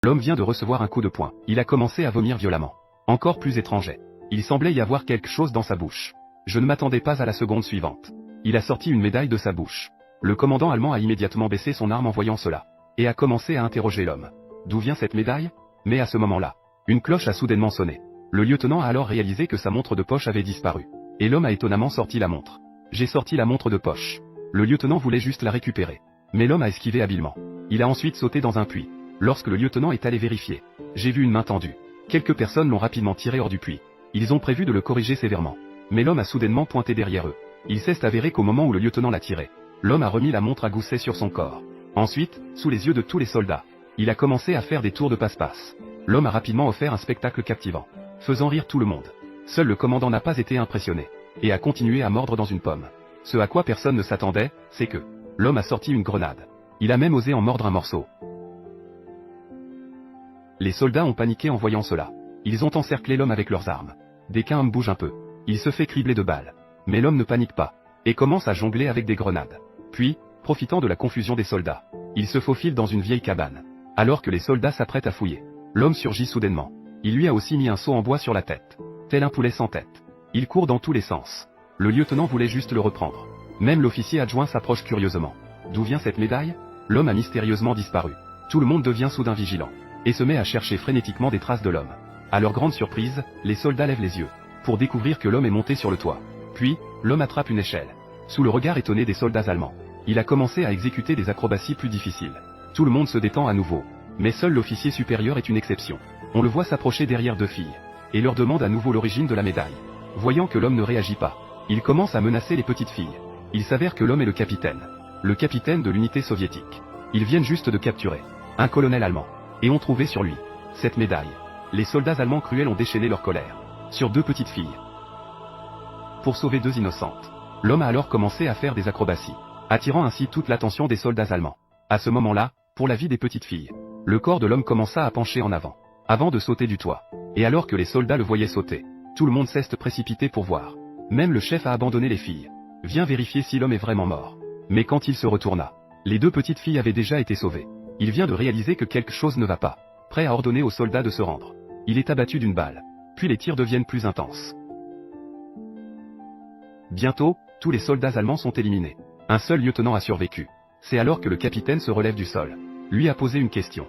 L'homme vient de recevoir un coup de poing. Il a commencé à vomir violemment. Encore plus étranger. Il semblait y avoir quelque chose dans sa bouche. Je ne m'attendais pas à la seconde suivante. Il a sorti une médaille de sa bouche. Le commandant allemand a immédiatement baissé son arme en voyant cela. Et a commencé à interroger l'homme. D'où vient cette médaille? Mais à ce moment-là, une cloche a soudainement sonné. Le lieutenant a alors réalisé que sa montre de poche avait disparu. Et l'homme a étonnamment sorti la montre. J'ai sorti la montre de poche. Le lieutenant voulait juste la récupérer. Mais l'homme a esquivé habilement. Il a ensuite sauté dans un puits. Lorsque le lieutenant est allé vérifier, j'ai vu une main tendue. Quelques personnes l'ont rapidement tiré hors du puits. Ils ont prévu de le corriger sévèrement. Mais l'homme a soudainement pointé derrière eux. Il s'est avéré qu'au moment où le lieutenant l'a tiré, l'homme a remis la montre à gousset sur son corps. Ensuite, sous les yeux de tous les soldats, il a commencé à faire des tours de passe-passe. L'homme a rapidement offert un spectacle captivant, faisant rire tout le monde. Seul le commandant n'a pas été impressionné, et a continué à mordre dans une pomme. Ce à quoi personne ne s'attendait, c'est que l'homme a sorti une grenade. Il a même osé en mordre un morceau. Les soldats ont paniqué en voyant cela. Ils ont encerclé l'homme avec leurs armes. Dès qu'un homme bouge un peu, il se fait cribler de balles. Mais l'homme ne panique pas, et commence à jongler avec des grenades. Puis, profitant de la confusion des soldats, il se faufile dans une vieille cabane. Alors que les soldats s'apprêtent à fouiller, l'homme surgit soudainement. Il lui a aussi mis un seau en bois sur la tête. Tel un poulet sans tête. Il court dans tous les sens. Le lieutenant voulait juste le reprendre. Même l'officier adjoint s'approche curieusement. D'où vient cette médaille? L'homme a mystérieusement disparu. Tout le monde devient soudain vigilant, et se met à chercher frénétiquement des traces de l'homme. À leur grande surprise, les soldats lèvent les yeux, pour découvrir que l'homme est monté sur le toit. Puis, l'homme attrape une échelle. Sous le regard étonné des soldats allemands, il a commencé à exécuter des acrobaties plus difficiles. Tout le monde se détend à nouveau. Mais seul l'officier supérieur est une exception. On le voit s'approcher derrière deux filles, et leur demande à nouveau l'origine de la médaille. Voyant que l'homme ne réagit pas, il commence à menacer les petites filles. Il s'avère que l'homme est le capitaine de l'unité soviétique. Ils viennent juste de capturer un colonel allemand, et ont trouvé sur lui cette médaille. Les soldats allemands cruels ont déchaîné leur colère sur deux petites filles. Pour sauver deux innocentes, l'homme a alors commencé à faire des acrobaties, attirant ainsi toute l'attention des soldats allemands. À ce moment-là, pour la vie des petites filles, le corps de l'homme commença à pencher en avant de sauter du toit. Et alors que les soldats le voyaient sauter, tout le monde s'est précipité pour voir. Même le chef a abandonné les filles. Vient vérifier si l'homme est vraiment mort. Mais quand il se retourna, les deux petites filles avaient déjà été sauvées. Il vient de réaliser que quelque chose ne va pas. Prêt à ordonner aux soldats de se rendre, il est abattu d'une balle. Puis les tirs deviennent plus intenses. Bientôt, tous les soldats allemands sont éliminés. Un seul lieutenant a survécu. C'est alors que le capitaine se relève du sol. Lui a posé une question.